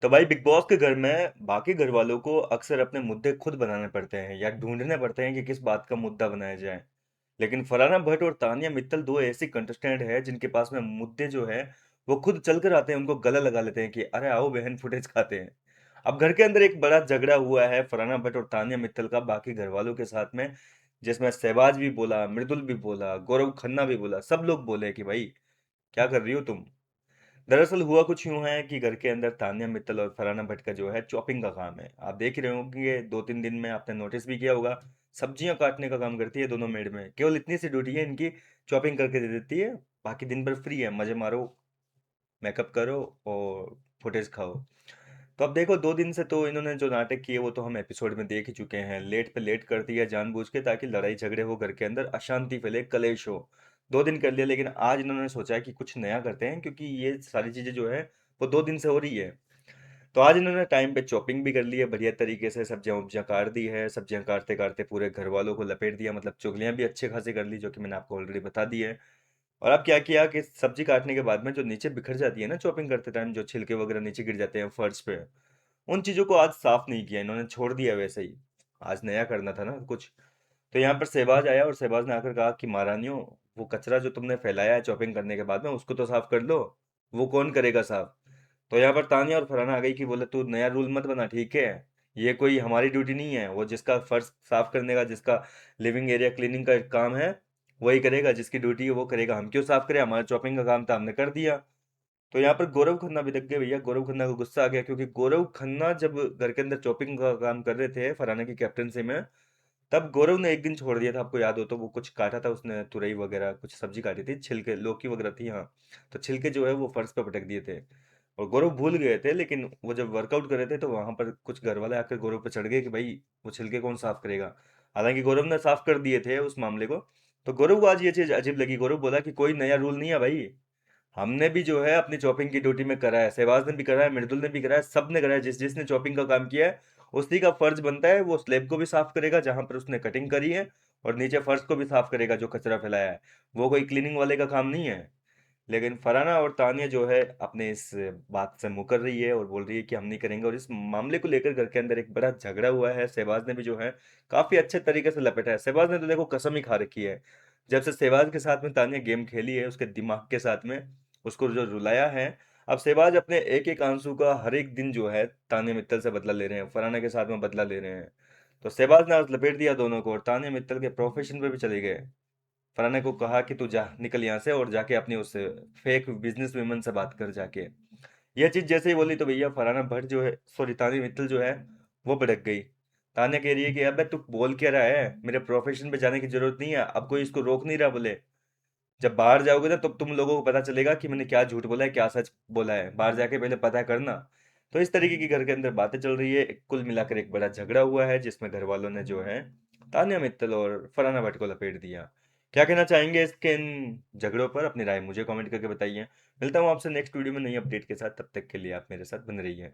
तो भाई big boss के घर में बाकी घर वालों को अक्सर अपने मुद्दे खुद बनाने पड़ते हैं या ढूंढने पड़ते हैं कि किस बात का मुद्दा बनाया जाए। लेकिन फरहाना भट्ट और तानिया मित्तल दो ऐसी कंटेस्टेंट है जिनके पास में मुद्दे जो है वो खुद चल कर आते हैं, उनको गला लगा लेते हैं कि अरे आओ बहन फुटेज खाते हैं। अब घर के अंदर एक बड़ा झगड़ा हुआ है फरहाना भट्ट और तानिया मित्तल का बाकी घर वालों के साथ में, जिसमें सहवाज भी बोला, मृदुल भी बोला, गौरव खन्ना भी बोला, सब लोग बोले कि भाई क्या कर रही हो तुम। दरअसल हुआ कुछ यूं है कि घर के अंदर तान्या मित्तल और फरहाना भट्ट का जो है चॉपिंग का काम है। आप देख ही रहे हो कि ये 2-3 दिन में आपने नोटिस भी किया होगा, सब्जियां काटने का काम करती है दोनों मेड में। केवल इतनी सी ड्यूटी है इनकी, चॉपिंग करके दे देती है। बाकी दिन भर फ्री है, मजे मारो, मेकअप करो और फुटेज खाओ। तो अब देखो 2 दिन से तो इन्होंने जो नाटक किए वो तो हम एपिसोड में देख ही चुके हैं। लेट पे लेट कर दिया जानबूझ के ताकि लड़ाई झगड़े हो, घर के अंदर अशांति फैले, कलेश हो। 2 दिन कर लिया, लेकिन आज इन्होंने सोचा है कि कुछ नया करते हैं क्योंकि ये सारी चीजें जो है वो 2 दिन से हो रही है। तो आज इन्होंने टाइम पे चॉपिंग भी कर ली है बढ़िया तरीके से, सब्जियां वब्जियां काट दी है, सब्जियां काटते काटते पूरे घर वालों को लपेट दिया, मतलब चुगलियां भी अच्छे खासे कर ली जो कि मैंने आपको ऑलरेडी बता दी है। और अब क्या किया कि सब्जी काटने के बाद में जो नीचे बिखर जाती है ना चॉपिंग करते टाइम, जो छिलके वगैरह नीचे गिर जाते हैं फर्श पे, उन चीजों को आज साफ नहीं किया इन्होंने, छोड़ दिया वैसे ही। आज नया करना था ना कुछ। तो यहाँ पर शहबाज आया और शहबाज ने आकर कहा कि महारानियों, वो कचरा जो तुमने फैलाया है चॉपिंग करने के बाद में उसको तो साफ कर लो। वो कौन करेगा साफ? तो यहाँ पर तानिया और फरहाना आ गई कि बोले तू नया रूल मत बना, ठीक है? ये कोई हमारी ड्यूटी नहीं है, वो जिसका फर्श साफ करने का, जिसका लिविंग एरिया क्लीनिंग का काम है वही करेगा, जिसकी ड्यूटी है वो करेगा। हम क्यों साफ करें? हमारा चॉपिंग का काम था, हमने कर दिया। तो यहाँ पर गौरव खन्ना भी लग गए भैया। गौरव खन्ना को गुस्सा आ गया क्योंकि गौरव खन्ना जब घर के अंदर चॉपिंग का काम कर रहे थे फरहाना की कैप्टनसी में, तब गौरव ने एक दिन छोड़ दिया था, आपको याद हो तो। वो कुछ काटा था उसने, तुरई वगैरह कुछ सब्जी काटी थी, छिलके लौकी वगैरह थी, हाँ। तो छिलके जो है वो फर्श पे पटक दिए थे और गौरव भूल गए थे। लेकिन वो जब वर्कआउट कर रहे थे तो वहां पर कुछ घर वाले आकर गौरव पे चढ़ गए कि भाई वो छिलके कौन साफ करेगा। हालांकि गौरव ने साफ कर दिए थे उस मामले को। तो गौरव को आज ये चीज अजीब लगी। गौरव बोला कि कोई नया रूल नहीं है भाई, हमने भी जो है अपनी चॉपिंग की ड्यूटी में करा है, सहवाज ने भी करा है, मृदुल ने भी करा है, सब ने करा है। जिसने चॉपिंग का काम किया है उसी का फर्ज बनता है वो स्लेब को भी साफ करेगा जहां पर उसने कटिंग करी है, और नीचे फर्श को भी साफ करेगा जो कचरा फैलाया है। वो कोई क्लीनिंग वाले का काम नहीं है। लेकिन फरहाना और तानिया जो है अपने इस बात से मुकर रही है और बोल रही है कि हम नहीं करेंगे। और इस मामले को लेकर घर के अंदर एक बड़ा झगड़ा हुआ है। सहबाज ने भी जो है काफी अच्छे तरीके से लपेटा है। सहबाज ने तो देखो कसम ही खा रखी है। जब से सहबाज के साथ में तानिया गेम खेली है उसके दिमाग के साथ में, उसको जो रुलाया है, अब सहबाज अपने एक एक आंसू का हर एक दिन जो है तानिया मित्तल से बदला ले रहे हैं, फरहाना के साथ में बदला ले रहे हैं। तो सहबाज ने आज लपेट दिया दोनों को और तानिया मित्तल के प्रोफेशन पे भी चले गए। फरहाना को कहा कि तू जा निकल यहाँ से और जाके अपनी उस फेक बिजनेस वुमन से बात कर जाके। यह चीज जैसे ही बोली तो भैया फरहाना भट्ट जो है, सॉरी तानिया मित्तल जो है, वो भड़क गई। तानिया कह रही है कि अबे तू बोल क्या रहा है, मेरे प्रोफेशन पे जाने की जरूरत नहीं है, अब कोई इसको रोक नहीं रहा। बोले जब बाहर जाओगे ना तब तुम लोगों को पता चलेगा कि मैंने क्या झूठ बोला है क्या सच बोला है, बाहर जाके पहले पता करना। तो इस तरीके की घर के अंदर बातें चल रही है। कुल मिलाकर एक बड़ा झगड़ा हुआ है जिसमें घर वालों ने जो है तानिया मित्तल और फरहाना भट्ट को लपेट दिया। क्या कहना चाहेंगे इसके इन झगड़ों पर? अपनी राय मुझे कमेंट करके बताइए। मिलता हूँ आपसे नेक्स्ट वीडियो में नई अपडेट के साथ, तब तक के लिए आप मेरे साथ बने रहिए।